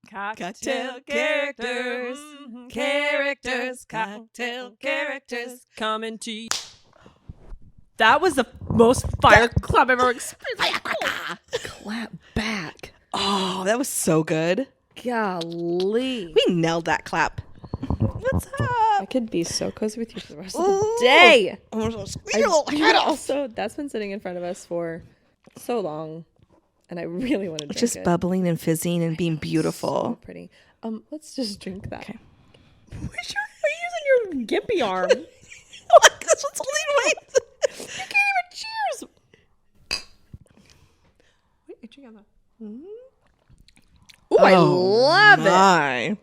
Cocktail characters, cocktail characters coming to you. That was the most fire clap I've ever experienced. Clap back. Oh, that was so good. Golly. We nailed that clap. What's up? I could be so cozy with you for the rest of the day. So That's been sitting in front of us for so long, and I really want to drink just it. bubbling and fizzing and being So beautiful. pretty. Let's just drink that. Okay. Why are you using your gimpy arm? That's what's holding weight. You can't even cheers. Wait, I drink on that. Ooh, I love it.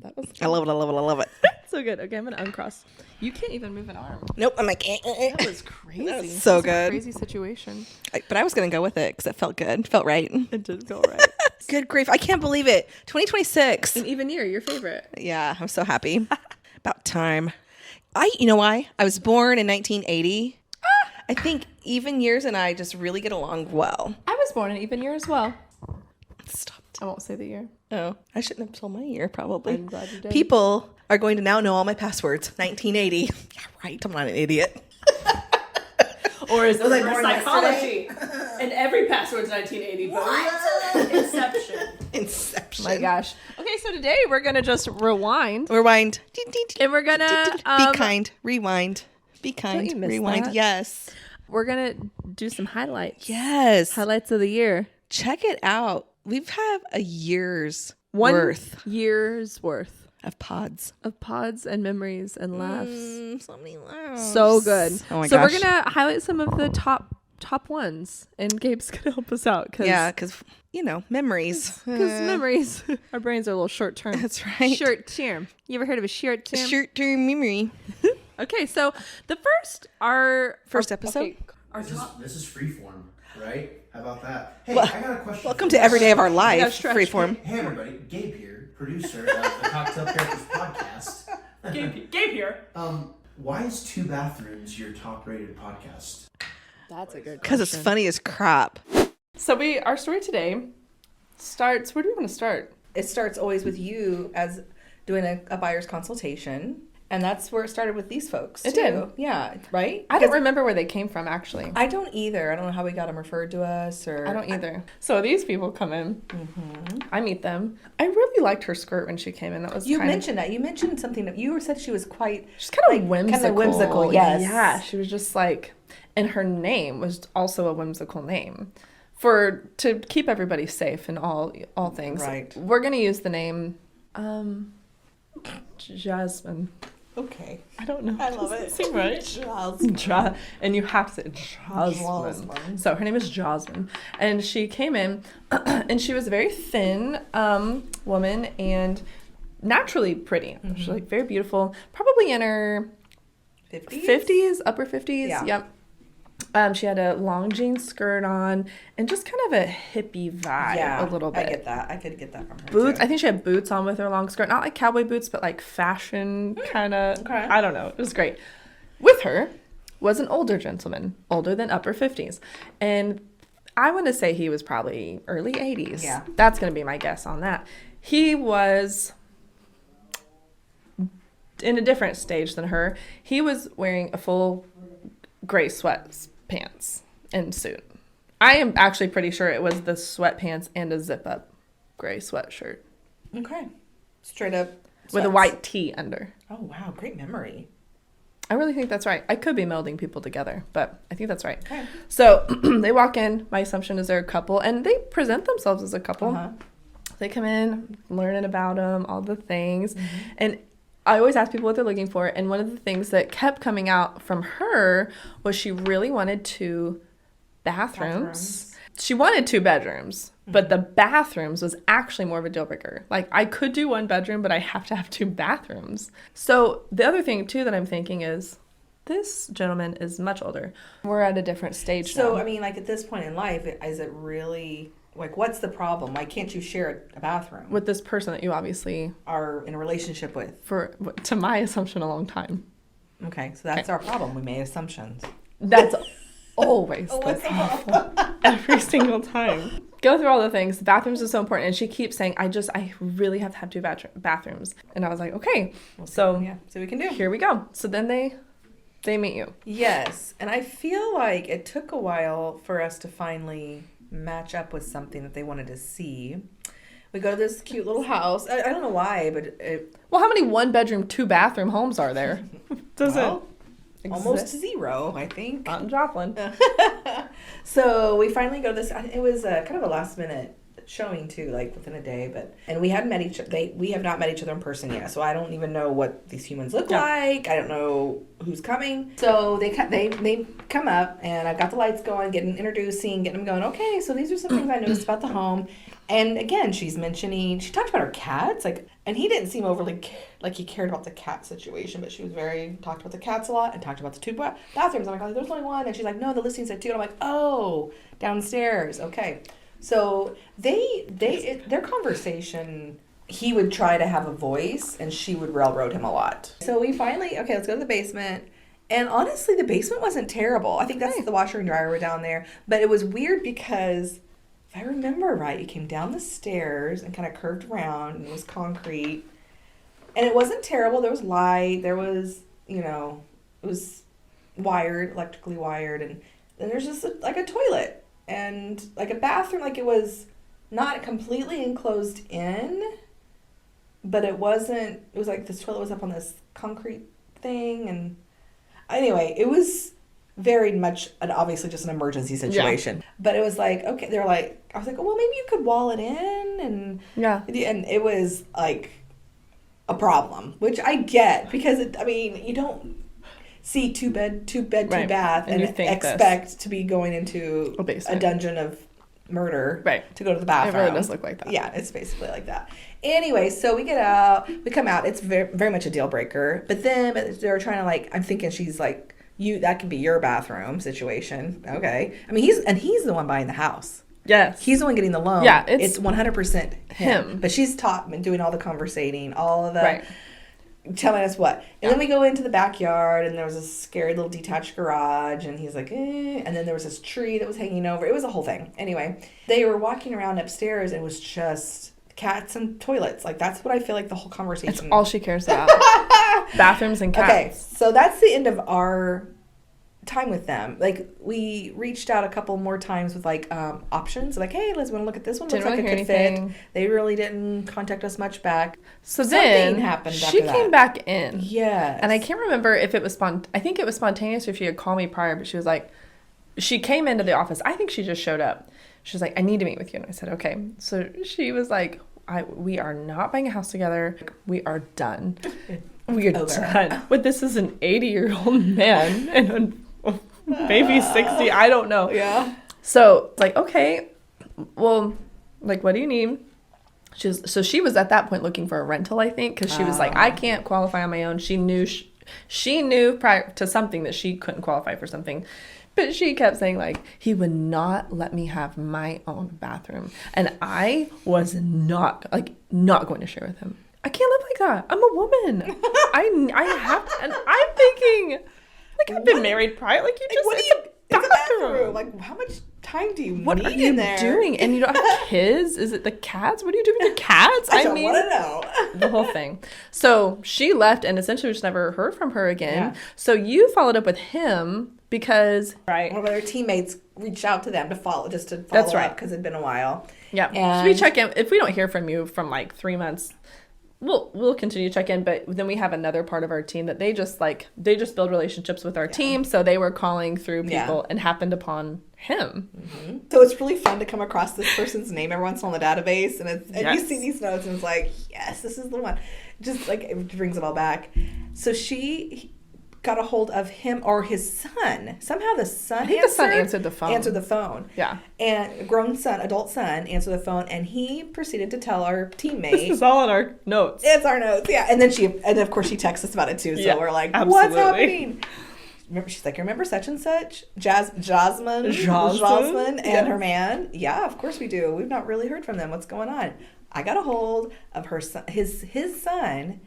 That was I love it. I love it. I love it. so good. Okay, I'm gonna uncross. You can't even move an arm. Nope. I'm like, That was crazy. That was so That was good. a crazy situation. But I was gonna go with it because it felt good. Felt right. It did feel right. Good grief! I can't believe it. 2026. An even year, your favorite. Yeah, I'm so happy. About time. You know why? I was born in 1980. I think even years and I just really get along well. I was born in an even year as well. Stop. I won't say the year. Oh, I shouldn't have told my year, probably. I'm glad you did. People are going to now know all my passwords. 1980. Yeah, right. I'm not an idiot. Or is it Was I reverse born psychology? And every password's 1980. What? Inception. My gosh. Okay, so today we're going to just rewind. Rewind. And we're going to... Be kind. Rewind. Be kind. Don't you miss Rewind. that? Yes. We're going to do some highlights. Yes. Highlights of the year. Check it out. We've had a year's 1 worth year's worth of pods. of pods and memories and laughs. So many laughs. So good. Oh my so gosh. we're going to highlight some of the top ones. And Gabe's going to help us out. Yeah, because, memories. Because memories, our brains are a little short term. That's right. Short term. You ever heard of a short term? Short-term memory. Okay, so the first episode? This is freeform, right? How about that? Hey, Well, I got a question. Welcome to Everyday of Our Life, gotta stretch. freeform. Hey, everybody. Gabe here, producer of the Cocktail Characters podcast. Gabe here. Why is 2 bathrooms your top-rated podcast? That's a good Because it's funny as crap. So our story today starts, where do we want to start? It starts always with you as doing a buyer's consultation. And that's where it started with these folks, It too. did. Yeah, right? I don't remember where they came from, actually. I don't either. I don't know how we got them referred to us. I don't either. So these people come in. Mm-hmm. I meet them. I really liked her skirt when she came in. That was You mentioned that. You mentioned something that you said she was quite... She's kind of whimsical. Kind of whimsical, yes. Yeah, she was just like... And her name was also a whimsical name. To keep everybody safe in all things. Right. We're going to use the name... Jasmine. Okay. I don't know. I love Does it. Seem right? Jasmine. And you have to say Jasmine. So her name is Jasmine. And she came in and she was a very thin woman and naturally pretty. Mm-hmm. She's like very beautiful. Probably in her 50s, upper 50s. Yeah. Yep. She had a long jean skirt on and just kind of a hippie vibe a little bit. I get that. I could get that from her. Boots. Too. I think she had boots on with her long skirt. Not like cowboy boots, but like fashion kind of. Okay. I don't know. It was great. With her was an older gentleman, older than upper 50s. And I want to say he was probably early 80s. Yeah. That's going to be my guess on that. He was in a different stage than her. He was wearing a full gray sweatpants and suit. I am actually pretty sure it was the sweatpants and a zip-up gray sweatshirt. Okay. Straight up. With a white tee under. Oh, wow. Great memory. I really think that's right. I could be melding people together, but I think that's right. Okay. So they walk in. My assumption is they're a couple, and they present themselves as a couple. Uh-huh. They come in, learning about them, all the things. Mm-hmm. And I always ask people what they're looking for, and one of the things that kept coming out from her was she really wanted 2 bathrooms. She wanted 2 bedrooms, but the bathrooms was actually more of a deal breaker. Like, I could do 1 bedroom, but I have to have 2 bathrooms. So the other thing, too, that I'm thinking is this gentleman is much older. We're at a different stage now. So, I mean, like, at this point in life, is it really... Like, what's the problem? Why can't you share a bathroom? With this person that you obviously... Are in a relationship with. To my assumption, a long time. Okay, so that's our problem. We made assumptions. That's Always. What's That's the awful. Every single time. Go through all the things. The bathrooms are so important. And she keeps saying, I really have to have 2 bathrooms. And I was like, okay. So we can do. here we go. So then they meet you. Yes, and I feel like it took a while for us to finally match up with something that they wanted to see. We go to this cute little house. I don't know why, but Well, how many 1-bedroom, 2-bathroom homes are there? well, almost exist? 0, I think. Not in Joplin. So we finally go to this. It was kind of a last minute showing too, like within a day. And we hadn't met each other. We have not met each other in person yet, so I don't even know what these humans look like. I don't know who's coming. So they come up, and I've got the lights going, getting them going. Okay, so these are some things I noticed about the home. And again, she talked about her cats, and he didn't seem overly like he cared about the cat situation, but she was talked about the cats a lot and talked about the 2 bathrooms. I'm like, oh, there's only 1, and she's like, no, the listing said 2. And I'm like, oh, downstairs, okay. So their conversation, he would try to have a voice, and she would railroad him a lot. So we finally, okay, let's go to the basement. And honestly, the basement wasn't terrible. I think that's the washer and dryer were down there, but it was weird because, if I remember right, you came down the stairs and kind of curved around, and it was concrete. And it wasn't terrible. There was light. There was, it was wired, electrically wired. And then there's just a toilet and like a bathroom. Like, it was not completely enclosed in, but it wasn't. It was like this toilet was up on this concrete thing. And anyway, it was very much obviously just an emergency situation. Yeah. But it was like, okay, they're like, I was like, oh, well, maybe you could wall it in. And it was like a problem, which I get, because you don't see two bed, two bath and expect to be going into a dungeon of murder to go to the bathroom. It really does look like that. Yeah, it's basically like that. Anyway, so we come out. It's very, very much a deal breaker. But then they're trying to I'm thinking she's like, that could be your bathroom situation. Okay. He's the one buying the house. Yes. He's the one getting the loan. Yeah. It's 100% him. But she's doing all the conversating, all of the telling us what. And then we go into the backyard, and there was a scary little detached garage, and he's like, eh. And then there was this tree that was hanging over. It was a whole thing. Anyway, they were walking around upstairs, and it was just cats and toilets. That's what I feel like the whole conversation. It's all she cares about. Bathrooms and cats. Okay, so that's the end of our time with them. We reached out a couple more times with options, hey, let's want to look at this one. Looks like it could fit. They really didn't contact us much back. So something then happened. She came back in. Yes. And I can't remember if it was I think it was spontaneous, or if she had called me prior, but she was like, she came into the office. I think she just showed up. She was like, I need to meet with you. And I said, okay. So she was like, we are not buying a house together. We are done. We are done. But this is an 80-year-old man and maybe 60. I don't know. Yeah. So okay, well, what do you need? So she was at that point looking for a rental, I think, because she was like, I can't qualify on my own. She knew prior to something that she couldn't qualify for something. But she kept saying, he would not let me have my own bathroom. And I was not going to share with him. I can't live like that. I'm a woman. I have to, and I'm thinking, I've been married prior. You just, it's a bathroom. How much time do you need in there? What are you doing? And you don't have kids? Is it the cats? What do you do with your cats? I don't want to know. The whole thing. So she left, and essentially we just never heard from her again. Yeah. So you followed up with him because one of their teammates reached out to them to follow up because it'd been a while. Yeah. And so we check in. If we don't hear from you from 3 months, we'll continue to check in. But then we have another part of our team that they just build relationships with our team. So they were calling through people and happened upon him. Mm-hmm. So it's really fun to come across this person's name every once in a while on the database, and you see these notes, and it's like, yes, this is the one. Just it brings it all back. So she got a hold of him or his son. Somehow the son answered the phone. Yeah. And a grown son, adult son, answered the phone, and he proceeded to tell our teammate. This is all in our notes. It's our notes, yeah. And then of course she texts us about it too. So we're like, absolutely. What's happening? She's like, remember such and such? Jasmine and her man? Yeah, of course we do. We've not really heard from them. What's going on? I got a hold of her son, his son,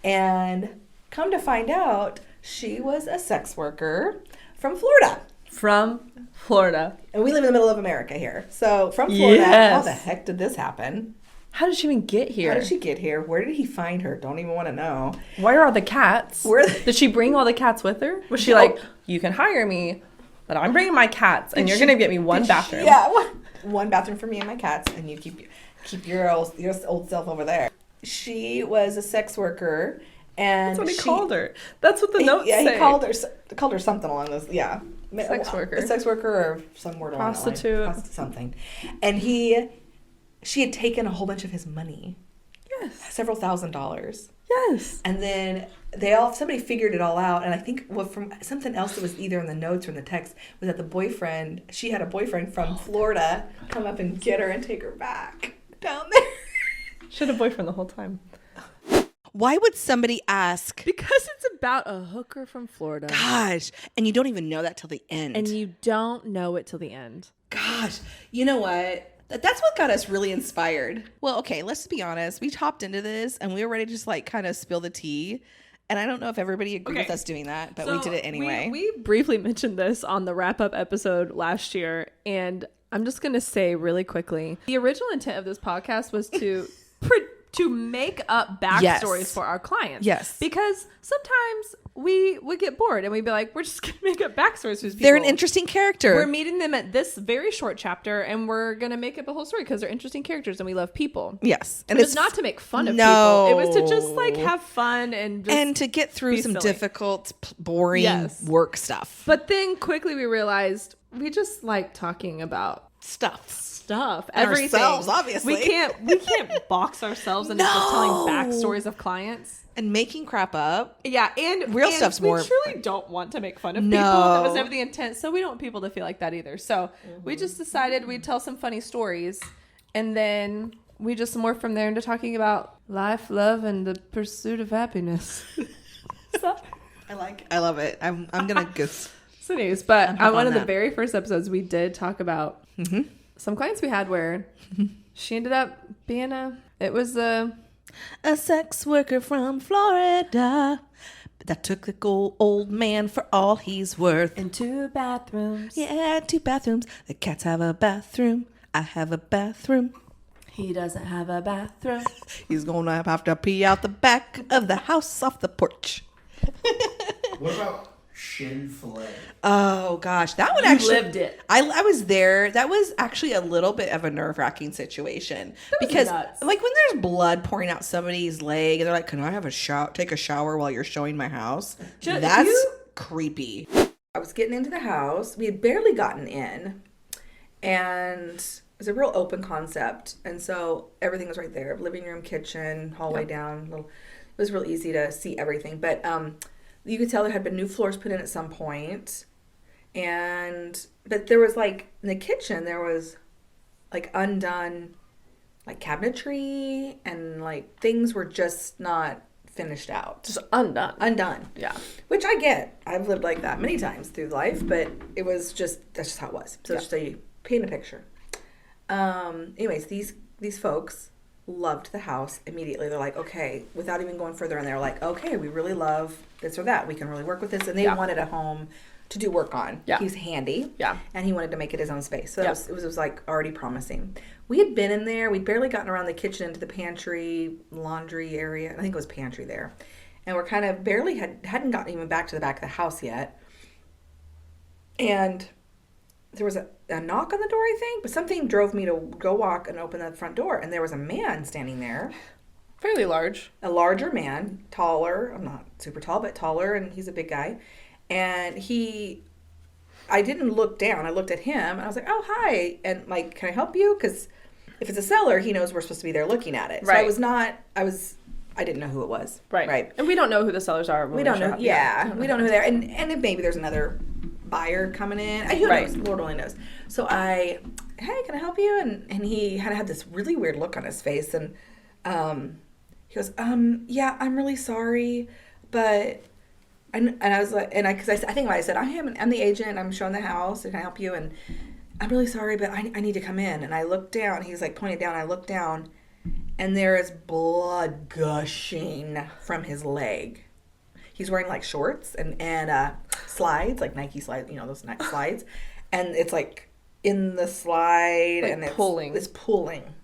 and come to find out, she was a sex worker from Florida. From Florida. And we live in the middle of America here. So from Florida, how the heck did this happen? How did she even get here? How did she get here? Where did he find her? Don't even want to know. Where are the cats? Did she bring all the cats with her? Was she like, you can hire me, but I'm bringing my cats, and you're going to get me one bathroom? One bathroom for me and my cats, and you keep your old self over there. She was a sex worker, and that's what he called her. That's what the notes say. Yeah, he called her something along those. Yeah, sex worker, a sex worker, or some word along prostitute, that line. Something. And she had taken a whole bunch of his money. Yes. Several $1,000s. Yes. And then somebody figured it all out, and I think from something else that was either in the notes or in the text was that she had a boyfriend from Florida come up and get her and take her back down there. She had a boyfriend the whole time. Why would somebody ask? Because it's about a hooker from Florida. Gosh, and you don't even know that till the end. And you don't know it till the end. Gosh, you know what? That's what got us really inspired. Well, okay, let's be honest. We hopped into this and we were ready to just like kind of spill the tea. And I don't know if everybody agreed with us doing that, but we did it anyway. We briefly mentioned this on the wrap-up episode last year, and I'm just going to say really quickly, the original intent of this podcast was to make up backstories for our clients. Yes. Because sometimes we would get bored and we'd be like, we're just going to make up backstories for these people. They're an interesting character. We're meeting them at this very short chapter and we're going to make up a whole story because they're interesting characters and we love people. Yes. And it's not to make fun of people. It was to just like have fun and to get through some difficult, boring work stuff. But then quickly we realized we just like talking about stuff. Everything. Ourselves, obviously. We can't box ourselves into just telling backstories of clients and making crap up. Yeah, and real stuff's more. We truly don't want to make fun of people. That was never the intent. So we don't want people to feel like that either. So we just decided we'd tell some funny stories, and then we just morphed from there into talking about life, love, and the pursuit of happiness. So, I love it. I'm gonna go. So anyways, but on one of the very first episodes, we did talk about some clients we had where she ended up being a sex worker from Florida that took the old man for all he's worth. And 2 bathrooms. Yeah, 2 bathrooms. The cats have a bathroom. I have a bathroom. He doesn't have a bathroom. He's gonna have to pee out the back of the house off the porch. What about SHIN FILET? Oh gosh, that one actually lived it. I was there. That was actually a little bit of a nerve-wracking situation because nuts. like when there's blood pouring out somebody's leg and they're like, "Can I have take a shower while you're showing my house?" That's creepy. I was getting into the house. We had barely gotten in, and it was a real open concept, and so everything was right there: living room, kitchen, hallway down. It was real easy to see everything, but you could tell there had been new floors put in at some point. But there was like, in the kitchen, there was like undone, like cabinetry and like things were just not finished out. Just undone. Yeah. Which I get. I've lived like that many times through life, but that's just how it was. So just so you paint a picture. Anyways, these folks loved the house immediately. They're like, okay, without even going further, and they're like, okay, we really love this or that. We can really work with this. And they wanted a home to do work on. Yeah. He's handy. Yeah. And he wanted to make it his own space. So it was like already promising. We had been in there. We'd barely gotten around the kitchen into the pantry, laundry area. I think it was pantry there. And we're kind of barely hadn't gotten even back to the back of the house yet. And there was a knock on the door, I think, but something drove me to go walk and open the front door, and there was a man standing there. Fairly large. A larger man, taller. I'm not super tall, but taller, and he's a big guy. And I didn't look down. I looked at him, and I was like, oh, hi. And, like, can I help you? Because if it's a seller, he knows we're supposed to be there looking at it. Right. So I didn't know who it was. Right. And we don't know who the sellers are. We don't know. Yeah. We don't know who they are. And if maybe there's another buyer coming in. Who knows? Lord only knows. So hey, can I help you? And he had this really weird look on his face. And he goes, yeah, I'm really sorry. But, and I was like, because I think what I said, I'm the agent. I'm showing the house. Can I help you? And I'm really sorry, but I need to come in. And I looked down. He was like pointed down. I looked down. And there is blood gushing from his leg. He's wearing like shorts and slides, like Nike slides, those Nike slides. And it's like in the slide like and it's pulling.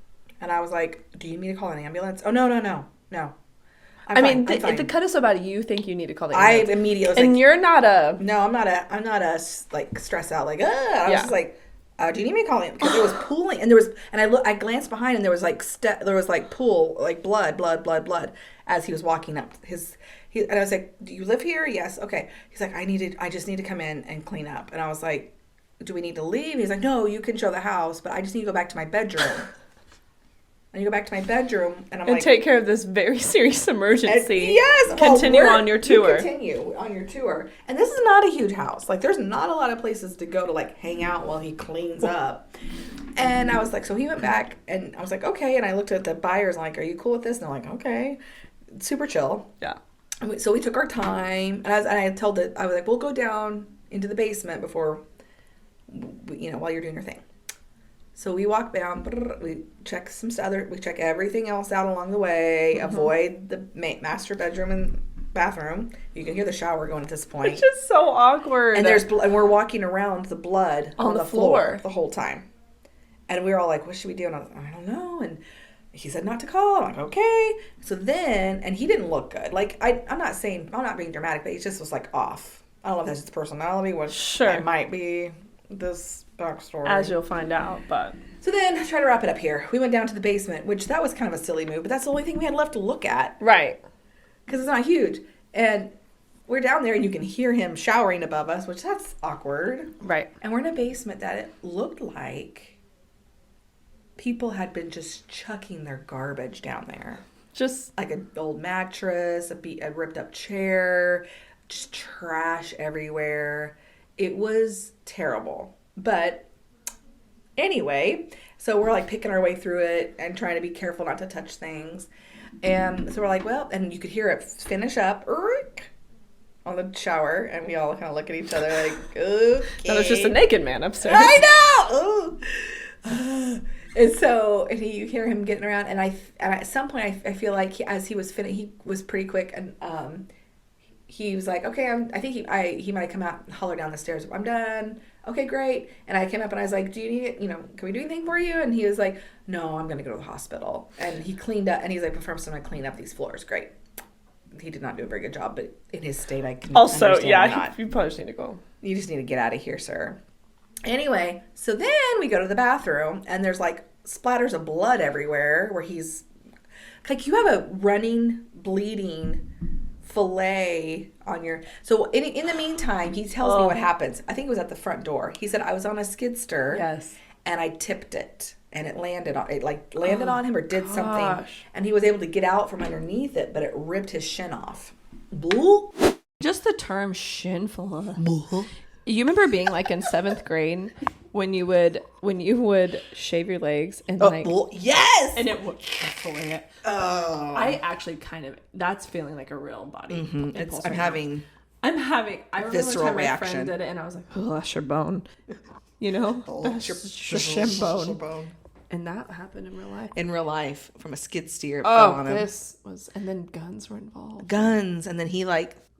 And I was like, do you need to call an ambulance? Oh, no. I'm fine. If the cut is so bad, you think you need to call the I ambulance. immediately was and like, you're not a... no, I'm not a like stressed out, like, I was just like, do you need me to call him? Because it was pooling, and I glanced behind, and there was like pool, like blood as he was walking up and I was like, do you live here? Yes. Okay. He's like, I just need to come in and clean up. And I was like, do we need to leave? He's like, no, you can show the house, but I just need to go back to my bedroom. And you go back to my bedroom, and I'm take care of this very serious emergency. Yes. Continue on your tour. Continue on your tour. And this is not a huge house. Like, there's not a lot of places to go to, like, hang out while he cleans up. And I was like, so he went back, and I was like, okay. And I looked at the buyers, like, are you cool with this? And they're like, okay. Super chill. Yeah. So we took our time. And I was like, we'll go down into the basement before, while you're doing your thing. So we walk down, we check we check everything else out along the way, avoid the master bedroom and bathroom. You can hear the shower going at this point. Which is so awkward. And and we're walking around the blood on the floor the whole time. And we were all like, what should we do? And I was like, I don't know. And he said not to call. I'm like, okay. So then, and he didn't look good. Like, I'm not being dramatic, but he just was like off. I don't know if that's his personality, which it might be this backstory. As you'll find out, but. So then, I try to wrap it up here. We went down to the basement, which that was kind of a silly move, but that's the only thing we had left to look at. Right. Because it's not huge. And we're down there, and you can hear him showering above us, which that's awkward. Right. And we're in a basement that it looked like people had been just chucking their garbage down there. Just like an old mattress, a ripped up chair, just trash everywhere. It was terrible. But anyway, so we're like picking our way through it and trying to be careful not to touch things. And so we're like, well, and you could hear it finish up on the shower, and we all kind of look at each other like, okay. That was just a naked man upstairs. I know! And you hear him getting around, and at some point I feel like as he was he was pretty quick, and he was like, okay, I think he might come out and holler down the stairs, I'm done. Okay, great. And I came up and I was like, do you need it? Can we do anything for you? And he was like, no, I'm going to go to the hospital. And he cleaned up, and he's like, first I'm going to clean up these floors. Great. He did not do a very good job, but in his state, I can understand not. You probably just need to go. You just need to get out of here, sir. Anyway, so then we go to the bathroom, and there's like splatters of blood everywhere where he's like, you have a running, bleeding fillet on your... So in the meantime, he tells me what happens. I think it was at the front door. He said, I was on a skid steer. Yes. And I tipped it, and it landed on him or did something. And he was able to get out from underneath it, but it ripped his shin off. Just the term shin fillet. You remember being like in 7th grade when you would shave your legs and yes, and it would fillet it. Oh, I actually that's feeling like a real body. Mm-hmm. I'm having I remember visceral one time reaction. My friend did it, and I was like, oh, that's your bone. That's your shin bone. And that happened in real life. In real life, from a skid steer. And then guns were involved. Guns, and then he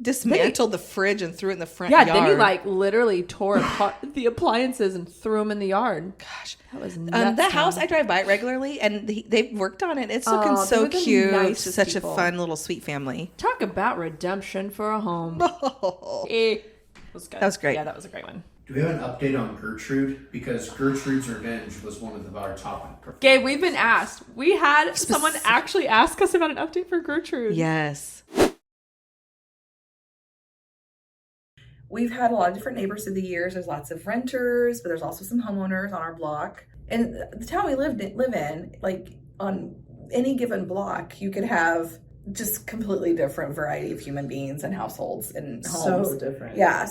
dismantled the fridge and threw it in the front yard. Yeah, then he literally tore apart the appliances and threw them in the yard. Gosh, that was nuts. That house, I drive by it regularly, and they've worked on it. It's looking so cute. It's such a fun little sweet family. Talk about redemption for a home. Was good. That was great. Yeah, that was a great one. Do we have an update on Gertrude? Because Gertrudes Revenge was one of our top. Gabe, we've been asked. We had someone actually ask us about an update for Gertrude. Yes. We've had a lot of different neighbors through the years. There's lots of renters, but there's also some homeowners on our block. And the town we live in, like on any given block, you could have just completely different variety of human beings and households and homes. So different. Yeah.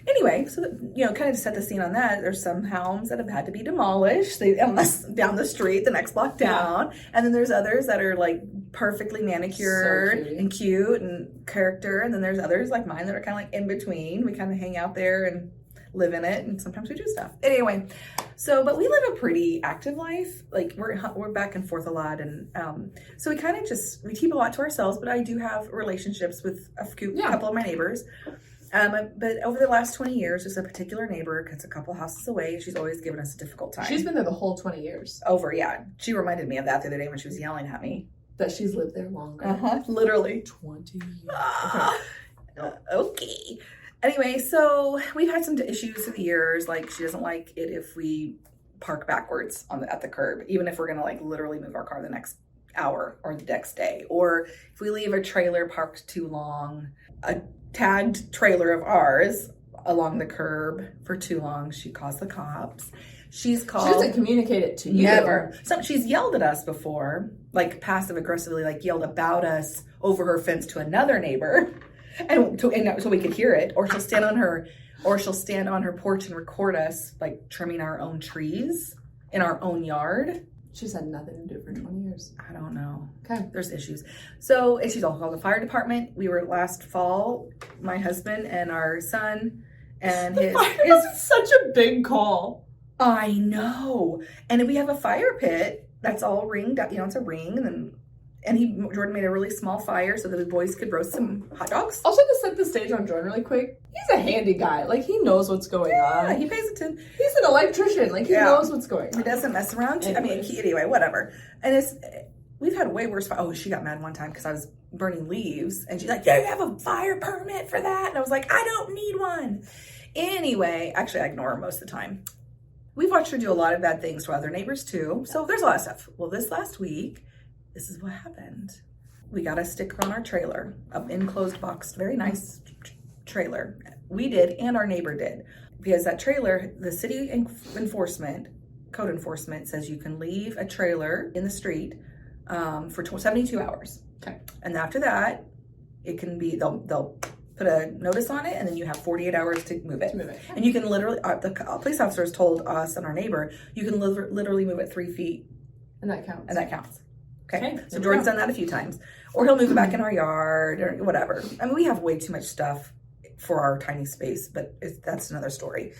Anyway, kind of to set the scene on that, there's some homes that have had to be demolished. Unless down the street, the next block down. Yeah. And then there's others that are like perfectly manicured and cute and character. And then there's others like mine that are kind of like in between. We kind of hang out there and live in it, and sometimes we do stuff. Anyway, but we live a pretty active life. Like we're back and forth a lot, and so we kind of we keep a lot to ourselves. But I do have relationships with a couple of my neighbors. But over the last 20 years, there's a particular neighbor that's a couple houses away, and she's always given us a difficult time. She's been there the whole 20 years. Yeah. She reminded me of that the other day when she was yelling at me. That she's lived there longer. Literally. 20 years. Okay. Anyway, so we've had some issues through the years. Like, she doesn't like it if we park backwards at the curb, even if we're going to like literally move our car the next hour or the next day. Or if we leave a trailer parked too long, a tagged trailer of ours along the curb for too long, she calls the cops. She doesn't communicate it to you. Never. She's yelled at us before, like passive aggressively, like yelled about us over her fence to another neighbor, and so we could hear it. Or she'll stand on her porch and record us like trimming our own trees in our own yard. She's had nothing to do for 20 years. I don't know. Okay. There's issues. So, and she's also called the fire department. We were last fall, my husband and our son and his. It's such a big call. I know. And we have a fire pit that's all ringed up. It's a ring. And Jordan made a really small fire so that the boys could roast some hot dogs. Also, to set the stage on Jordan really quick, he's a handy guy. Like, he knows what's going on. Yeah, he pays attention. He's an electrician. Like, he knows what's going on. He doesn't mess around. Anyway, whatever. And we've had way worse. Oh, she got mad one time because I was burning leaves. And she's like, yeah, you have a fire permit for that? And I was like, I don't need one. Anyway, actually, I ignore her most of the time. We've watched her do a lot of bad things to other neighbors, too. So there's a lot of stuff. Well, this last week, this is what happened. We got a sticker on our trailer, an enclosed box, very nice trailer. We did, and our neighbor did. Because that trailer, the city code enforcement says you can leave a trailer in the street for 72 hours. Okay. And after that, it can be, they'll put a notice on it, and then you have 48 hours to move it. And you can literally, the police officers told us and our neighbor, you can literally move it 3 feet. And that counts. Okay. So Jordan's done that a few times. Or he'll move it back in our yard or whatever. I mean, we have way too much stuff for our tiny space, but that's another story.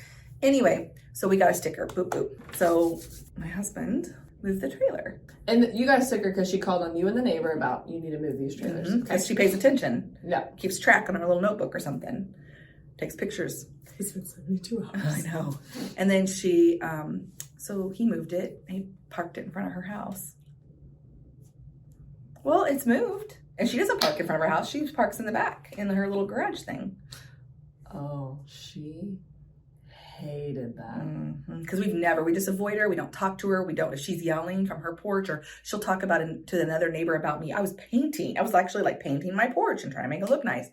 Anyway, so we got a sticker. Boop, boop. So my husband moved the trailer. And you got a sticker because she called on you and the neighbor about you need to move these trailers. Because she pays attention. Yeah. Keeps track on her little notebook or something. Takes pictures. It's been 72 hours. I know. And then so he moved it. He parked it in front of her house. Well, it's moved. And she doesn't park in front of her house. She parks in the back in her little garage thing. Oh, she hated that. Because we just avoid her. We don't talk to her. If she's yelling from her porch, or she'll talk about it to another neighbor about me. I was actually like painting my porch and trying to make it look nice.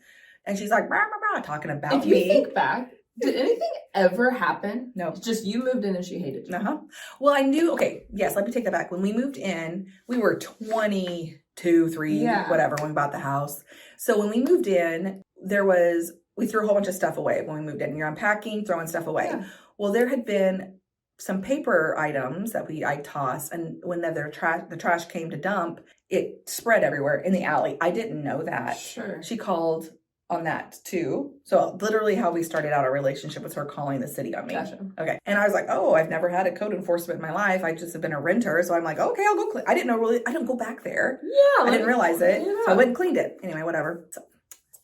And she's like, rah, rah, rah, talking about me. If you think back, did anything ever happen? No. It's just you moved in and she hated you. Uh-huh. Well, I knew, yes, let me take that back. When we moved in, we were 22, 3, whatever, when we bought the house. So when we moved in, we threw a whole bunch of stuff away when we moved in. You're unpacking, throwing stuff away. Yeah. Well, there had been some paper items that I tossed, and when the trash came to dump, it spread everywhere in the alley. I didn't know that. Sure. She called on that too. So literally how we started out our relationship was her calling the city on me. Gotcha. Okay. And I was like, I've never had a code enforcement in my life. I just have been a renter. So I'm like, okay, I'll go clean. I didn't go back there. Yeah. I didn't realize it. Yeah. So I went and cleaned it. Anyway, whatever. So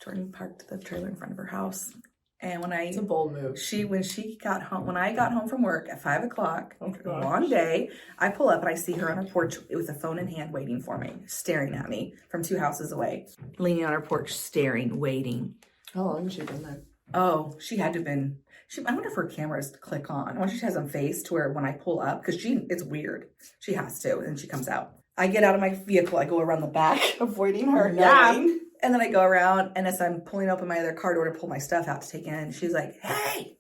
Jordan parked the trailer in front of her house. And it's a bold move. When I got home from work at 5:00, a long day, I pull up and I see her on her porch with a phone in hand waiting for me, staring at me from 2 houses away, leaning on her porch, staring, waiting. How long has she been there? Oh, she had to have been. I wonder if her cameras click on. I wonder if she has them face to where when I pull up, because it's weird. She has to, and she comes out. I get out of my vehicle, I go around the back, avoiding her. Yeah. And then I go around, and as I'm pulling open my other car door to pull my stuff out to take in, she's like, hey,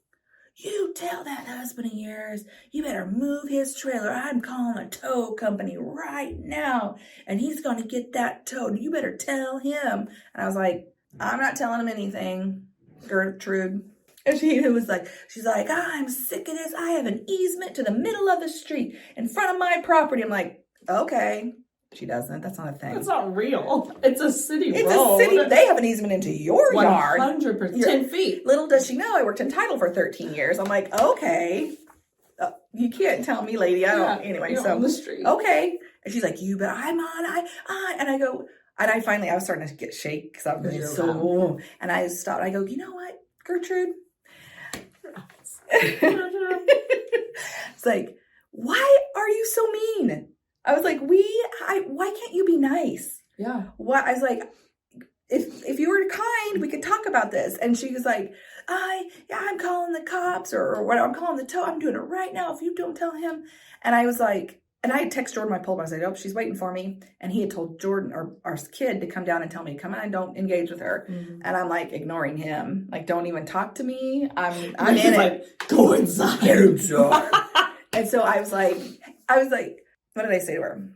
you tell that husband of yours, you better move his trailer. I'm calling a tow company right now, and he's going to get that towed. You better tell him. And I was like, I'm not telling him anything, Gertrude. And she's like, I'm sick of this. I have an easement to the middle of the street in front of my property. I'm like, okay. She doesn't. That's not a thing. That's not real. It's a city It's road. a city. They have an easement into your yard. 100%. 10 feet. Little does she know I worked in title for 13 years. I'm like, okay. You can't tell me, lady. I don't. Anyway, You're so on the street. Okay. And she's like, you bet I'm on. And I go, and I finally, I was starting to get shake because I'm You're so, and I stopped. I go, you know what, Gertrude? It's like, why are you so mean? I was like, why can't you be nice? Yeah. What? I was like, if you were kind, we could talk about this. And she was like, I'm calling the cops or what? I'm calling the tow. I'm doing it right now. If you don't tell him. And I was like, and I had texted Jordan, I pulled him. I said, oh, she's waiting for me. And he had told Jordan, or our kid, to come down and tell me, come on, don't engage with her. Mm-hmm. And I'm like ignoring him. Like, don't even talk to me. I'm And in it. like, go inside. Get inside. And so I was like, what did I say to her?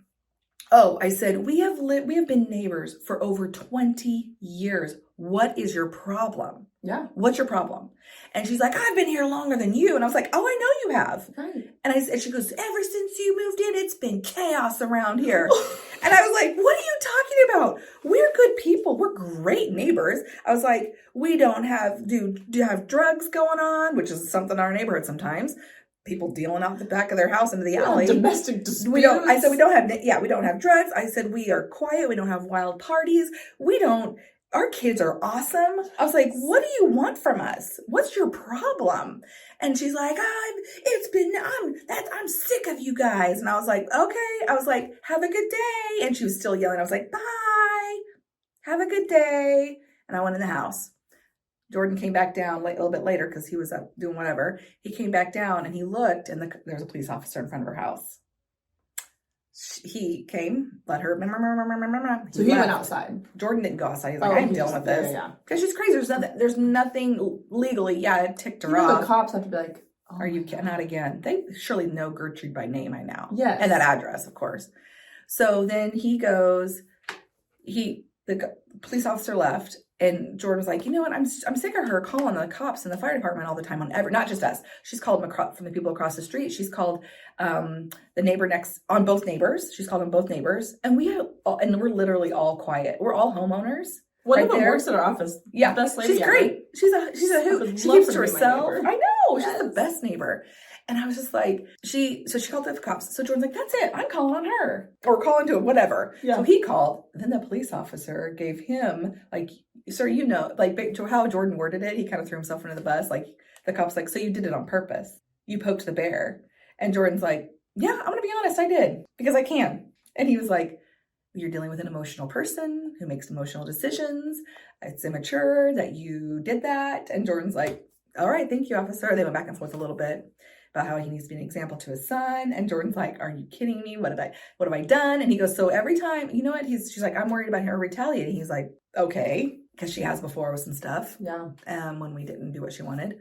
Oh, I said, we have been neighbors for over 20 years. What is your problem? Yeah. What's your problem? And she's like, I've been here longer than you. And I was like, oh, I know you have. Right. And she goes, ever since you moved in, it's been chaos around here. And I was like, what are you talking about? We're good people. We're great neighbors. I was like, we don't have, do you have drugs going on? Which is something in our neighborhood sometimes. People dealing out the back of their house into the alley. Domestic disputes. I said, we don't have drugs. I said, we are quiet. We don't have wild parties. Our kids are awesome. I was like, what do you want from us? What's your problem? And she's like, I'm sick of you guys. And I was like, okay. I was like, have a good day. And she was still yelling. I was like, bye. Have a good day. And I went in the house. Jordan came back down a little bit later because he was up doing whatever. He came back down and he looked, and there was a police officer in front of her house. He came, let her. So he went outside. Jordan didn't go outside. He's like, I'm dealing with this. Because she's crazy. There's nothing legally. Yeah, it ticked her off. The cops have to be like, oh, are you kidding? Not again. They surely know Gertrude by name, I know. Yes. And that address, of course. So then he goes, the police officer left. And Jordan was like, you know what? I'm sick of her calling the cops and the fire department all the time not just us. She's called them from the people across the street. She's called the neighbor on both neighbors. She's called on both neighbors. And we're literally all quiet. We're all homeowners. One right of them there. Works at our office. Yeah. Best lady She's ever. great. She's a hoot. She keeps to herself. I know. She's the best neighbor. And I was just like, she called the cops. So Jordan's like, that's it. I'm calling on her. Or calling to him, whatever. Yeah. So he called. Then the police officer gave him, like, sir, like how Jordan worded it, he kind of threw himself under the bus. Like, the cop's like, so you did it on purpose. You poked the bear. And Jordan's like, yeah, I'm going to be honest, I did. Because I can. And he was like, you're dealing with an emotional person who makes emotional decisions. It's immature that you did that. And Jordan's like, all right, thank you, officer. They went back and forth a little bit about how he needs to be an example to his son. And Jordan's like, are you kidding me? What have I done? And he goes, so every time, you know what? She's like, I'm worried about her retaliating. He's like, okay. Because she has before with some stuff. Yeah. When we didn't do what she wanted.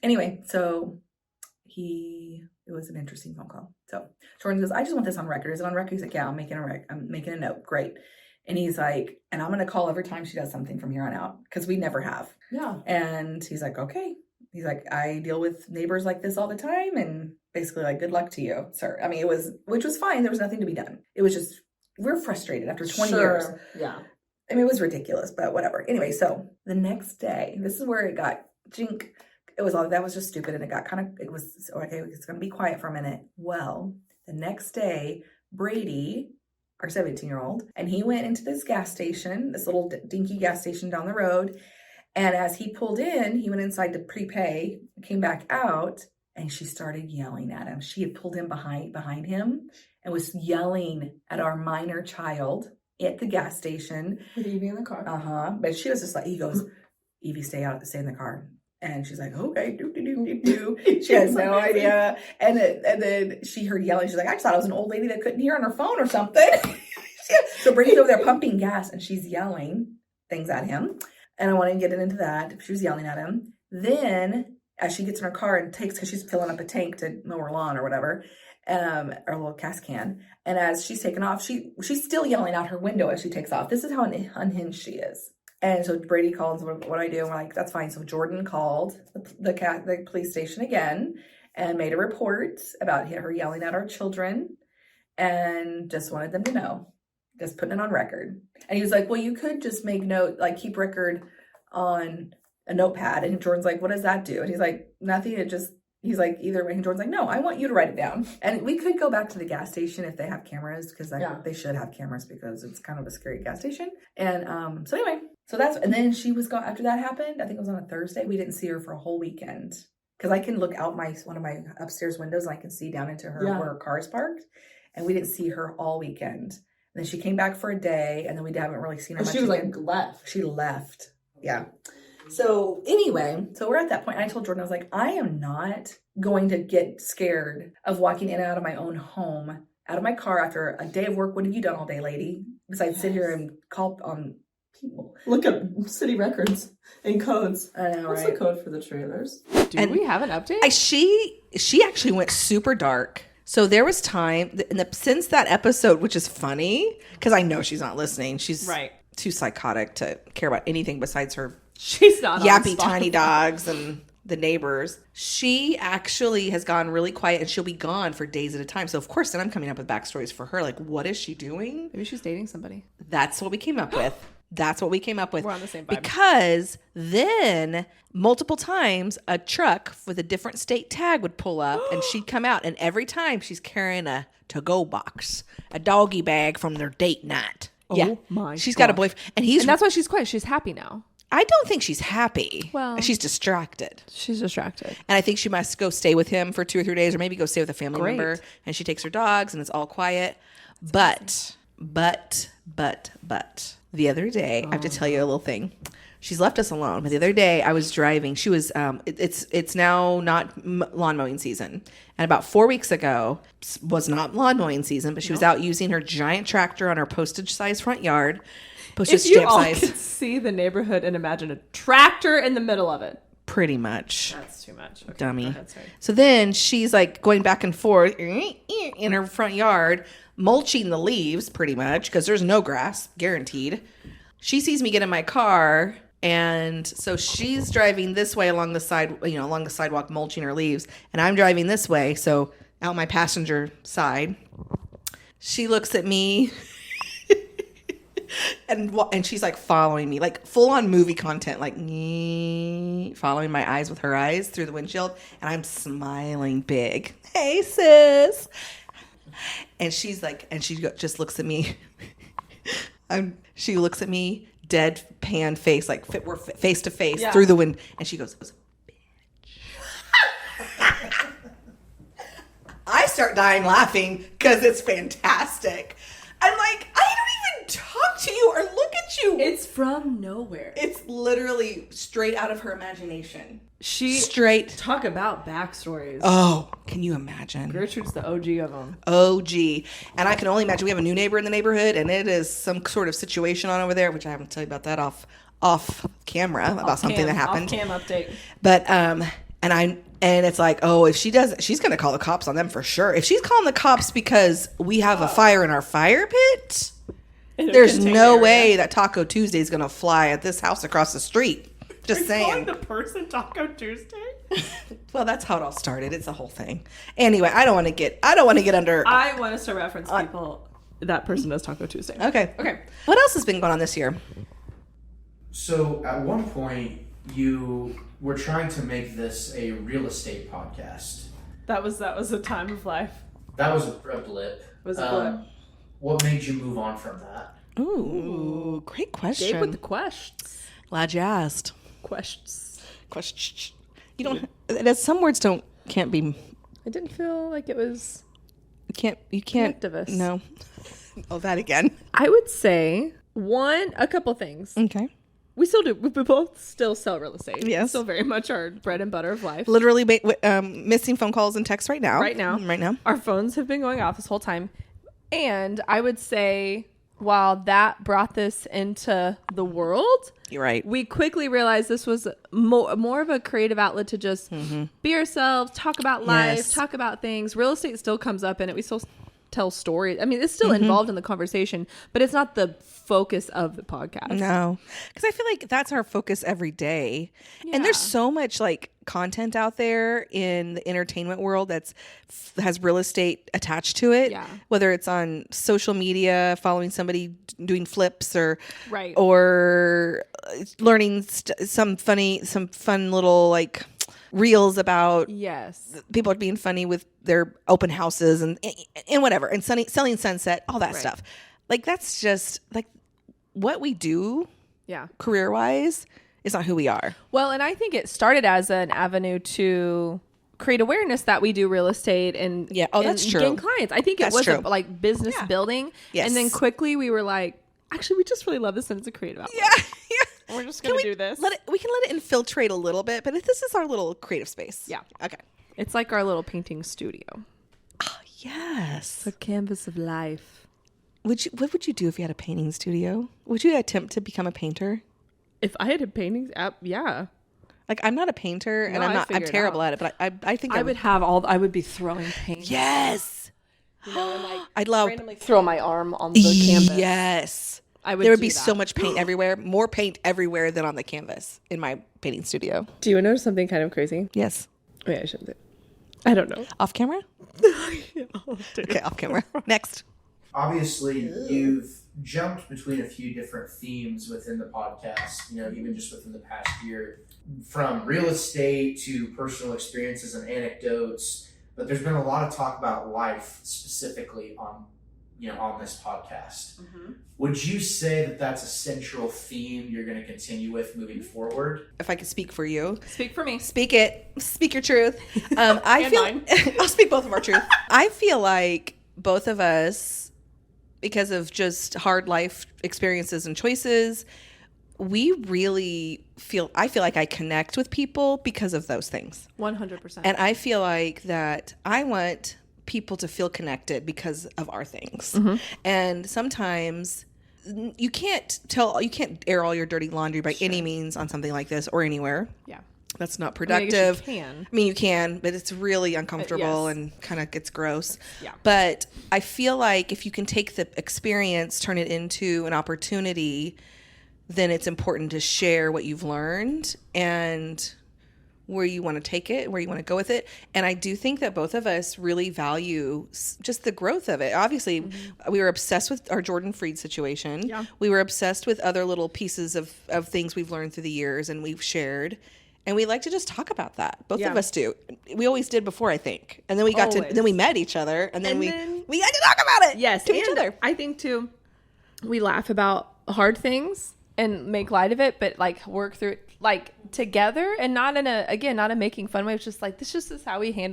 Anyway, so it was an interesting phone call. So Jordan goes, I just want this on record. Is it on record? He's like, yeah, I'm making a note. Great. And he's like, and I'm going to call every time she does something from here on out. Because we never have. Yeah. And he's like, okay. He's like, I deal with neighbors like this all the time. And basically like, good luck to you, sir. I mean, which was fine. There was nothing to be done. It was just, we're frustrated after 20 years. Yeah. I mean, it was ridiculous, but whatever. Anyway, so the next day, this is where it got jink. That was just stupid. And it was okay. It's going to be quiet for a minute. Well, the next day, Brady, our 17-year-old, and he went into this gas station, this little dinky gas station down the road. And as he pulled in, he went inside to prepay, came back out, and she started yelling at him. She had pulled him behind him and was yelling at our minor child at the gas station. With Evie in the car. But she was just like, he goes, Evie, stay in the car. And she's like, okay, do. She has no idea. And then she heard yelling. She's like, I just thought it was an old lady that couldn't hear on her phone or something. So Brady's over there pumping gas and she's yelling things at him. And I wanted to get into that. She was yelling at him. Then as she gets in her car and because she's filling up a tank to mow her lawn or whatever, or a little gas can. And as she's taking off, she's still yelling out her window as she takes off. This is how unhinged she is. And so Brady calls, what I do? And we're like, that's fine. So Jordan called the police station again and made a report about her yelling at our children and just wanted them to know just putting it on record. And he was like, well, you could just make note, like keep record on a notepad. And Jordan's like, what does that do? And he's like, nothing. He's like, either way. And Jordan's like, no, I want you to write it down. And we could go back to the gas station if they have cameras, because they should have cameras, because it's kind of a scary gas station. And so anyway, and then she was gone after that happened. I think it was on a Thursday. We didn't see her for a whole weekend, because I can look out one of my upstairs windows and I can see down into her where her car is parked. And we didn't see her all weekend. And then she came back for a day, and then we haven't really seen her much. She was again. left. She left. Yeah. So anyway, we're at that point. And I told Jordan, I was like, I am not going to get scared of walking in and out of my own home, out of my car after a day of work. What have you done all day, lady? Besides sit here and call on people. Look at city records and codes. I know, What's right? the code for the trailers? Do we have an update? She actually went super dark. So there was time since that episode, which is funny because I know she's not listening. She's too psychotic to care about anything besides her. She's not yappy tiny dogs and the neighbors. She actually has gone really quiet, and she'll be gone for days at a time. So of course, then I'm coming up with backstories for her. Like, what is she doing? Maybe she's dating somebody. That's what we came up with. We're on the same vibe. Because then multiple times a truck with a different state tag would pull up and she'd come out. And every time she's carrying a to-go box, a doggy bag from their date night. Oh my She's got a boyfriend. And that's why she's quiet. She's happy now. I don't think she's happy. Well, she's distracted. She's distracted. And I think she must go stay with him for 2 or 3 days, or maybe go stay with a family member. And she takes her dogs and it's all quiet. But the other day, I have to tell you a little thing. She's left us alone. But the other day I was driving. She was, it's now not lawn mowing season. And about 4 weeks ago was not lawn mowing season, but she was out using her giant tractor on her postage size front yard. If you all could see the neighborhood and imagine a tractor in the middle of it. Pretty much. That's too much. Okay, dummy. go ahead, sorry. So then she's like going back and forth in her front yard, mulching the leaves pretty much because there's no grass, guaranteed. She sees me get in my car, and so she's driving this way along the sidewalk, mulching her leaves, and I'm driving this way, so out my passenger side. She looks at me. And she's like following me, like full on movie content, like following my eyes with her eyes through the windshield. And I'm smiling big. Hey, sis. And she's like, just looks at me. She looks at me, deadpan face, like we're face to face through the window. And she goes, bitch. I start dying laughing because it's fantastic. I'm like, I don't even talk to you or look at you. It's from nowhere. It's literally straight out of her imagination. Talk about backstories. Oh, can you imagine? Gertrude's the OG of them. OG. And I can only imagine we have a new neighbor in the neighborhood, and it is some sort of situation on over there, which I haven't tell you about that off camera about something that happened. Off cam update. But and it's like, oh, if she does, she's going to call the cops on them for sure. If she's calling the cops because we have a fire in our fire pit, there's no way that Taco Tuesday is going to fly at this house across the street. Just saying. The person Taco Tuesday? Well, that's how it all started. It's a whole thing. Anyway, I don't want to get under. I want us to reference people. That person does Taco Tuesday. Okay. What else has been going on this year? So at one point, you were trying to make this a real estate podcast. That was a time of life. That was a blip. It was a blip. What made you move on from that? Ooh, great question. Gabe with the questions. Glad you asked. Questions. You don't. Some words can't be. I didn't feel like it was. You can't. Activist. No. Oh, that again. I would say a couple things. Okay. We still do. We both still sell real estate. Yes. Still very much our bread and butter of life. Literally missing phone calls and texts right now. Right now. Our phones have been going off this whole time. And I would say while that brought this into the world, you're right. We quickly realized this was more of a creative outlet to just be ourselves, talk about life, talk about things. Real estate still comes up in it. We still tell stories. I mean, it's still involved in the conversation, but it's not the focus of the podcast. No, because I feel like that's our focus every day. And there's so much like content out there in the entertainment world has real estate attached to it. Yeah. Whether it's on social media, following somebody doing flips, or Right. or learning some fun little like reels about Yes. people being funny with their open houses and whatever, and selling sunset, all that stuff. Like that's just like what we do Yeah. career wise is not who we are. Well, and I think it started as an avenue to create awareness that we do real estate and that's true. gain clients. I think it That's was true. like business building. Yes. And then quickly we were like, actually, we just really love this and it's a creative outlet. Yeah. We're just going to do this. We can let it infiltrate a little bit, but this is our little creative space. Yeah. Okay. It's like our little painting studio. Yes. The canvas of life. What would you do if you had a painting studio? Would you attempt to become a painter? If I had a painting app, yeah. Like I'm not a painter and No, I'm terrible at it, but I think I would be throwing paint. Yes. You know, and like I'd love randomly throw my arm on the canvas. Yes. I would There would do be that. so much paint everywhere, more paint everywhere than on the canvas in my painting studio. Do you know something kind of crazy? Yes. Wait, I shouldn't say. I don't know. Off camera? Okay, off camera. Next. Obviously, you've jumped between a few different themes within the podcast, even just within the past year, from real estate to personal experiences and anecdotes. But there's been a lot of talk about life specifically on this podcast. Mm-hmm. Would you say that that's a central theme you're going to continue with moving forward? If I could speak for you. Speak for me. Speak it. Speak your truth. I feel mine. I'll speak both of our truth. I feel like both of us, because of just hard life experiences and choices, I feel like I connect with people because of those things. 100%. And I feel like that I want people to feel connected because of our things. Mm-hmm. And sometimes you can't air all your dirty laundry by any means on something like this or anywhere. Yeah. That's not productive. I mean, you can, but it's really uncomfortable Yes. and kind of gets gross. Yeah. But I feel like if you can take the experience, turn it into an opportunity, then it's important to share what you've learned and where you want to take it, where you want to go with it. And I do think that both of us really value just the growth of it. Obviously, we were obsessed with our Jordan Freed situation. Yeah. We were obsessed with other little pieces of things we've learned through the years and we've shared. And we like to just talk about that. Both of us do. We always did before, I think. And then we then we met each other and then we got to talk about it. Yes. To each other. I think too, we laugh about hard things and make light of it, but like work through it like together and not in not a making fun way. It's just like, this just is how I feel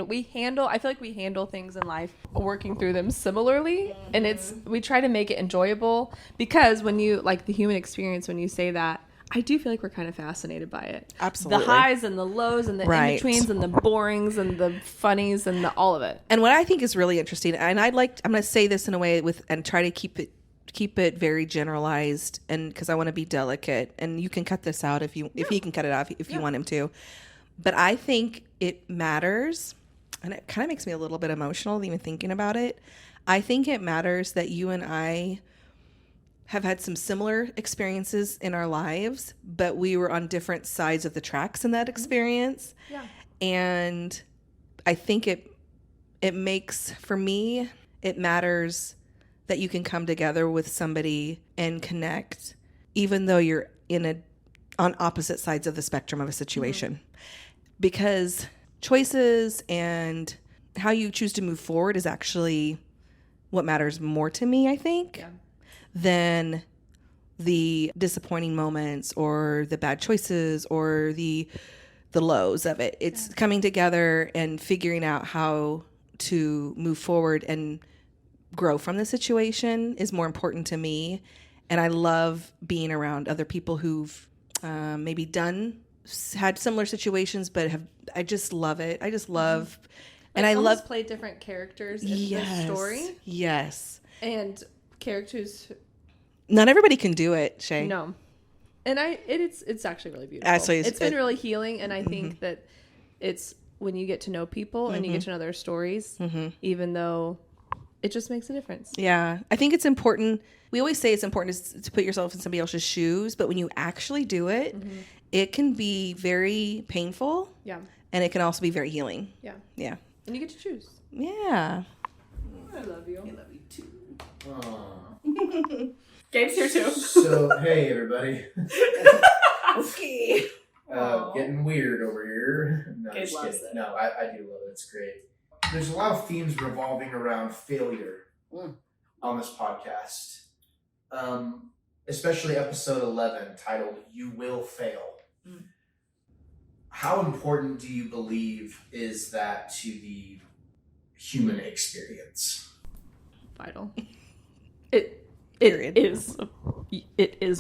like we handle things in life, working through them similarly. Mm-hmm. And we try to make it enjoyable because when you like the human experience, when you say that, I do feel like we're kind of fascinated by it. Absolutely. The highs and the lows and the in-betweens and the borings and the funnies and all of it. And what I think is really interesting, and I'm going to say this in a way and try to keep it very generalized, and because I want to be delicate, and you can cut this out if he can cut it off if you want him to. But I think it matters, and it kind of makes me a little bit emotional even thinking about it. I think it matters that you and I have had some similar experiences in our lives, but we were on different sides of the tracks in that experience. Yeah. And I think it makes, for me, it matters that you can come together with somebody and connect, even though you're on opposite sides of the spectrum of a situation. Mm-hmm. Because choices and how you choose to move forward is actually what matters more to me, I think. Yeah. Than the disappointing moments or the bad choices or the lows of it. It's coming together and figuring out how to move forward and grow from the situation is more important to me. And I love being around other people who've maybe had similar situations, but I just love it. I just love, and I love play different characters in the story. Yes. And characters. Not everybody can do it, Shay. No. And it's actually really beautiful. Actually, it's been really healing, and I think that it's when you get to know people and you get to know their stories, even though it just makes a difference. Yeah. I think it's important. We always say it's important to put yourself in somebody else's shoes, but when you actually do it, it can be very painful. Yeah. And it can also be very healing. Yeah. Yeah. And you get to choose. Yeah. I love you. I love you too. Aw. Gabe's here too. So, hey, everybody. Okay. Getting weird over here. No, Gabe just loves kidding. it. No, I do love it. It's great. There's a lot of themes revolving around failure on this podcast. Especially episode 11 titled You Will Fail. How important do you believe is that to the human experience? Vital. It is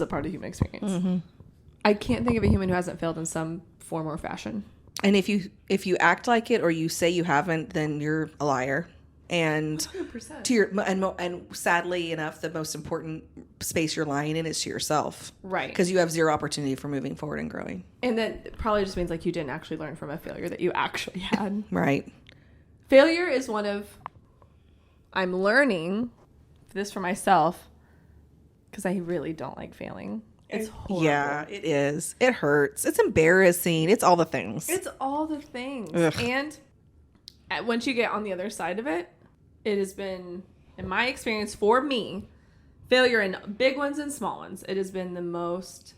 a part of human experience. I can't think of a human who hasn't failed in some form or fashion. And if you act like it or you say you haven't, then you're a liar. And 100%. to your and sadly enough, the most important space you're lying in is to yourself, Right. because you have zero opportunity for moving forward and growing. And then it probably just means like you didn't actually learn from a failure that you actually had. Right. Failure is one of, I'm learning this for myself because I really don't like failing. It's horrible. Yeah, it is. It hurts. It's embarrassing. It's all the things. It's all the things. Ugh. And once you get on the other side of it, it has been, in my experience for me, failure in big ones and small ones, it has been the most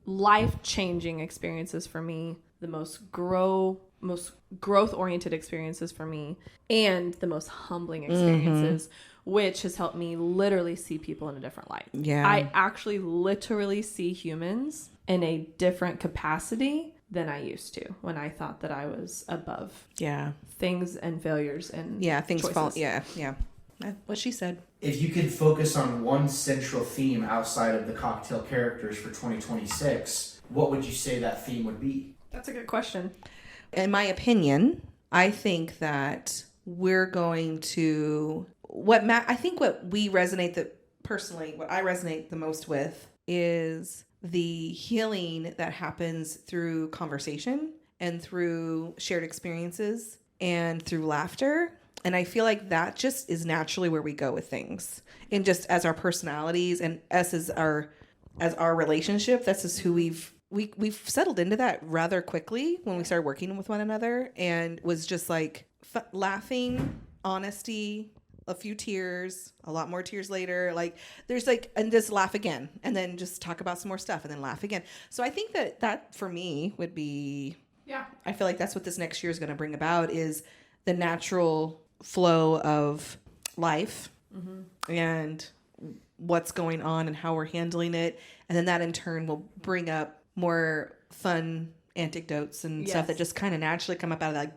life-changing experiences for me, the most growth-oriented experiences for me, and the most humbling experiences, which has helped me literally see people in a different light. Yeah. I actually literally see humans in a different capacity than I used to when I thought that I was above Yeah. things and failures and Things choices. fall. Yeah. What she said. If you could focus on one central theme outside of the cocktail characters for 2026, what would you say that theme would be? That's a good question. In my opinion, I think that we're going to what we resonate what I resonate the most with is the healing that happens through conversation and through shared experiences and through laughter. And I feel like that just is naturally where we go with things. And just as our personalities and us as our relationship, that's just who we've settled into that rather quickly when we started working with one another, and was just like laughing, honesty, a few tears, a lot more tears later. Like there's like, and just laugh again, and then just talk about some more stuff, and then laugh again. So I think that for me would be, I feel like that's what this next year is going to bring about, is the natural flow of life and what's going on and how we're handling it. And then that in turn will bring up more fun anecdotes and stuff that just kind of naturally come up out of like,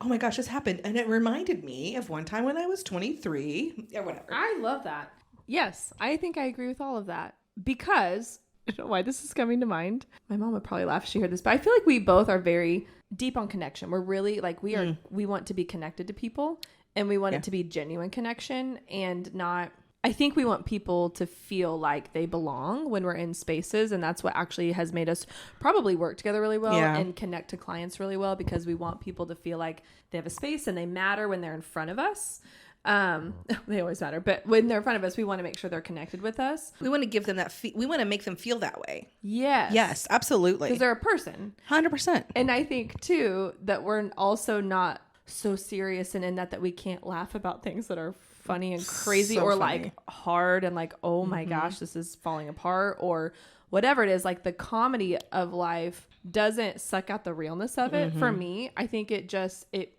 oh my gosh, this happened. And it reminded me of one time when I was 23 or whatever. I love that. Yes, I think I agree with all of that because, I don't know why this is coming to mind. My mom would probably laugh if she heard this, but I feel like we both are very deep on connection. We're really like, we want to be connected to people, and we want it to be genuine connection and not, I think we want people to feel like they belong when we're in spaces. And that's what actually has made us probably work together really well and connect to clients really well, because we want people to feel like they have a space and they matter when they're in front of us. They always matter, but when they're in front of us, we want to make sure they're connected with us. We want to give them that, we want to make them feel that way. Yes, absolutely. because they're a person. 100%. And I think too, that we're also not so serious and in that we can't laugh about things that are funny and crazy or like hard and like, oh my gosh, this is falling apart or whatever it is. Like the comedy of life doesn't suck out the realness of it. For me, I think it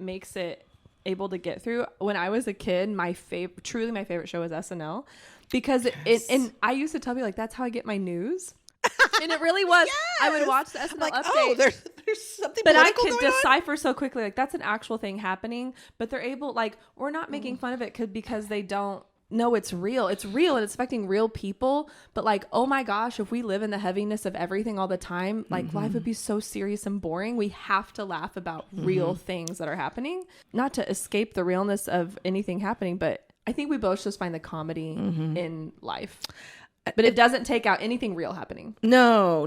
makes it able to get through. When I was a kid, my favorite show was SNL, because and I used to tell people like, that's how I get my news. And it really was. I would watch the SNL like, update. oh, there's something but I political could going decipher so quickly, like that's an actual thing happening. But they're able, like, we're not making fun of it because they don't know it's real. It's real and it's affecting real people. But like, oh my gosh, if we live in the heaviness of everything all the time, like life would be so serious and boring. We have to laugh about real things that are happening, not to escape the realness of anything happening. But I think we both just find the comedy in life. But it doesn't take out anything real happening. No.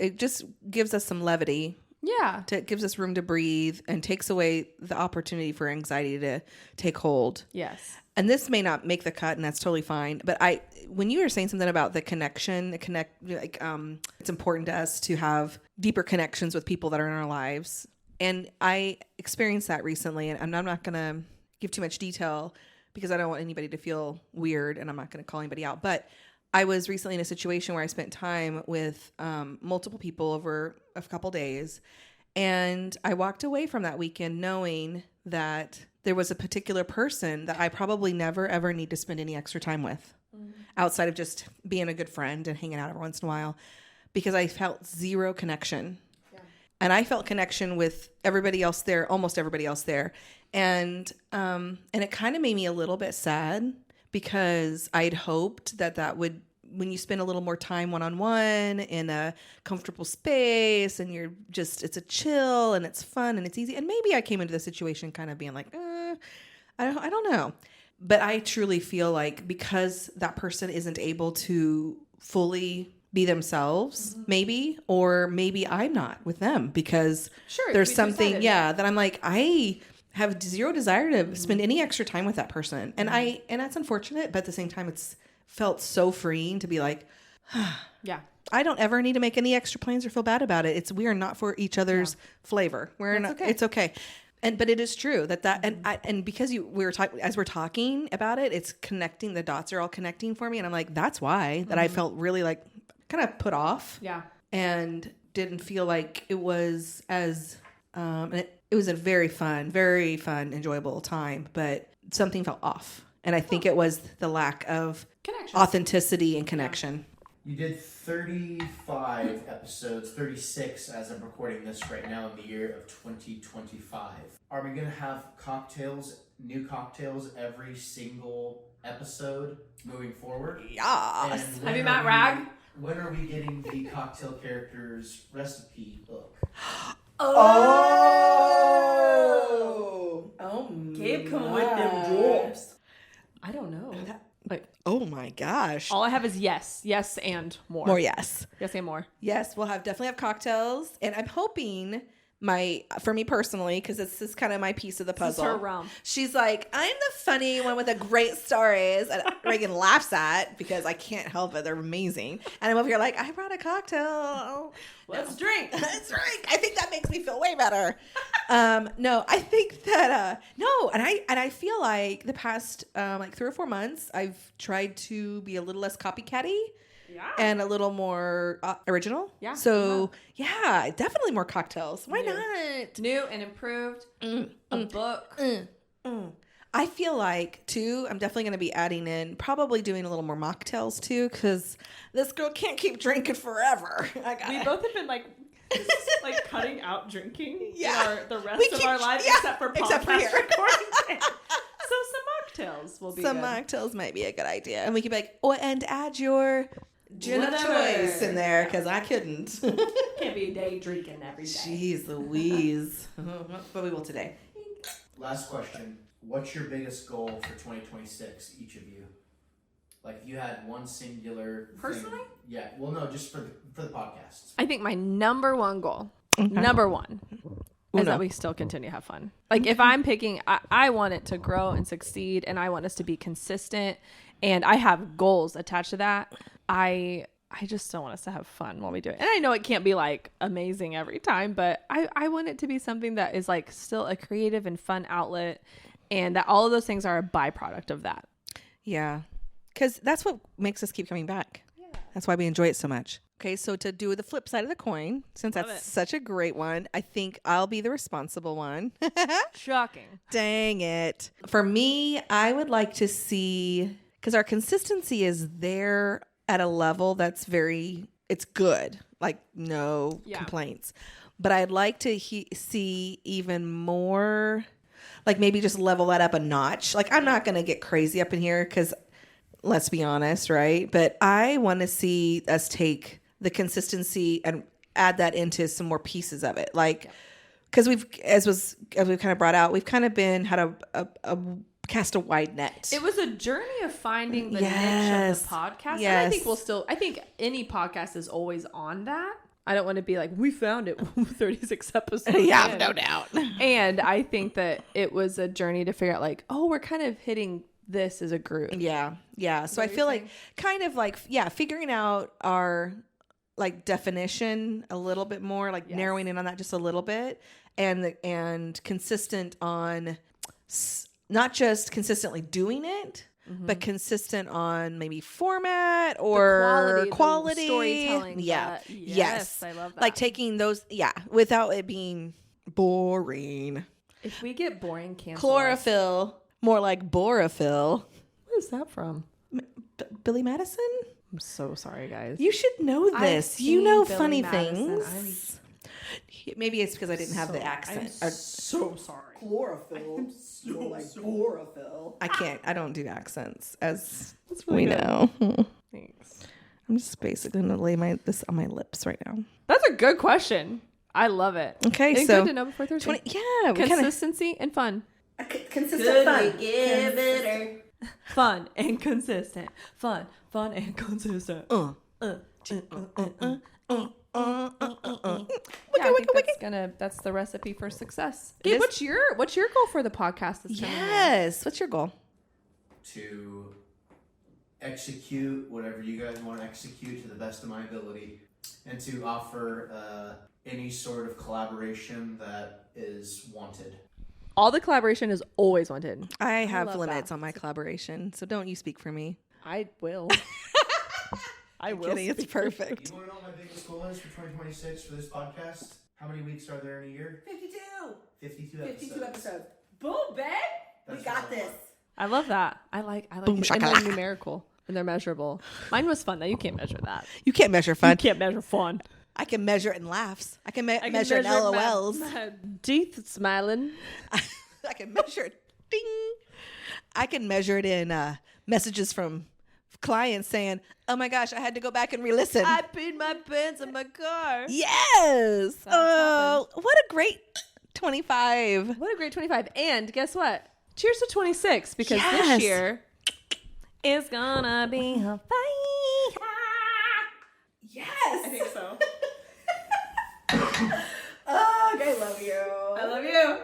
It just gives us some levity. Yeah. It gives us room to breathe and takes away the opportunity for anxiety to take hold. Yes. And this may not make the cut, and that's totally fine. But when you were saying something about the connection, it's important to us to have deeper connections with people that are in our lives. And I experienced that recently, and I'm not going to give too much detail because I don't want anybody to feel weird, and I'm not going to call anybody out. But I was recently in a situation where I spent time with multiple people over a couple days, and I walked away from that weekend knowing that there was a particular person that I probably never, ever need to spend any extra time with outside of just being a good friend and hanging out every once in a while, because I felt zero connection. Yeah. And I felt connection with everybody else there, almost everybody else there. And it kind of made me a little bit sad, because I'd hoped that would, when you spend a little more time one-on-one in a comfortable space and it's a chill and it's fun and it's easy. And maybe I came into the situation kind of being like, I don't know. But I truly feel like because that person isn't able to fully be themselves, maybe, or maybe I'm not with them because there's something, that I'm like, I have zero desire to spend any extra time with that person. And and that's unfortunate, but at the same time, it's felt so freeing to be like, yeah, I don't ever need to make any extra plans or feel bad about it. We are not for each other's flavor. It's okay. But it is true and because as we're talking about it, it's connecting, the dots are all connecting for me. And I'm like, that's why that I felt really like kind of put off. Yeah. And didn't feel like it was as, it was a very fun, enjoyable time, but something felt off. And I think it was the lack of authenticity and connection. You did 35 episodes, 36 as I'm recording this right now in the year of 2025. Are we going to have new cocktails every single episode moving forward? Yes. Have you met Rag? When are we getting the cocktail characters recipe book? Gabe coming with them drops. I don't know. Oh my gosh. All I have is yes and more. More yes. Yes and more. Yes, we'll definitely have cocktails. And I'm hoping for me personally, because this is kind of my piece of the puzzle. This is her realm. She's like, I'm the funny one with the great stories. And Reagan laughs at because I can't help it. They're amazing. And I'm over here like, I brought a cocktail. Let's drink. Let's drink. I think that makes me feel way better. No, I think that and I feel like the past 3 or 4 months, I've tried to be a little less copycatty. Yeah. And a little more original. Yeah. So, yeah, definitely more cocktails. Why not? New and improved. A book. I feel like, too, I'm definitely going to be adding in, probably doing a little more mocktails, too, because this girl can't keep drinking forever. We both have been like cutting out drinking the rest of our lives, yeah, except for podcast recording. So some mocktails will be Some good. mocktails might be a good idea. And we could be like, and add your gin of choice in there, because I couldn't. Can't be day drinking every day. Jeez Louise. But we will today. Last question. What's your biggest goal for 2026, each of you? Like, if you had one singular Personally? thing, yeah. Well, no, just for the podcast. I think my number one goal, is that we still continue to have fun. Like, if I'm picking, I want it to grow and succeed, and I want us to be consistent, and I have goals attached to that. I just still want us to have fun while we do it. And I know it can't be like amazing every time, but I want it to be something that is like still a creative and fun outlet, and that all of those things are a byproduct of that. Yeah. Because that's what makes us keep coming back. Yeah. That's why we enjoy it so much. Okay, so to do the flip side of the coin, since that's such a great one, I think I'll be the responsible one. Shocking. Dang it. For me, I would like to see, because our consistency is there at a level that's it's good. Like, no complaints. But I'd like to see even more, like maybe just level that up a notch. Like, I'm not going to get crazy up in here because let's be honest, right? But I want to see us take the consistency and add that into some more pieces of it. Like, because as we've kind of brought out, we've kind of had a cast a wide net. It was a journey of finding the niche of the podcast. Yes. And I think I think any podcast is always on that. I don't want to be like, we found it 36 episodes. Yeah, in. no doubt. And I think that it was a journey to figure out like, oh, we're kind of hitting this as a group. Yeah. So I feel like kind of like, figuring out our like definition a little bit more, like narrowing in on that just a little bit, and consistent on not just consistently doing it, but consistent on maybe format or the quality. storytelling. Yes. I love that. Like taking those, without it being boring. If we get boring, cancel us. Chlorophyll, more like borophyll. What is that from? Billy Madison? I'm so sorry, guys. You should know this. You seen know Billy funny Madison. things. Maybe it's because I didn't have the accent. So sorry. Chlorophyll. More like borophyll. I don't do accents, as really we good. know. Thanks. I'm just basically going to lay this on my lips right now. That's a good question. I love it. Okay, And so good to know before Thursday. we kind of Consistency and fun. Consistent fun. Fun and consistent. Fun and consistent. I think that's the recipe for success. Gabe, what's your goal for the podcast this time? Yes. What's your goal? To execute whatever you guys want to execute to the best of my ability, and to offer any sort of collaboration that is wanted. All the collaboration is always wanted. I have love limits that. on my collaboration, so don't you speak for me. I will. I will. Kidding, it's perfect. You want to know what my biggest goal is for 2026 for this podcast? How many weeks are there in a year? 52. 52 episodes. 52 episodes. Boom, babe. That's We got what I this. want. I love that. I like Boom, it. And shakalaka. they're numerical and they're measurable. Mine was fun though. You can't measure that. You can't measure fun. You can't measure fun. I can measure it in laughs. I can, I measure it in LOLs. My teeth smiling. I can measure it. Ding. I can measure it in messages from clients saying, "Oh my gosh, I had to go back and re-listen." I peed my pants in my car. Yes. Oh, what a great 25. What a great 25. And guess what? Cheers to 26 because Yes. this year is gonna be a fight. Yes. I think so. Oh, I love you. I love you.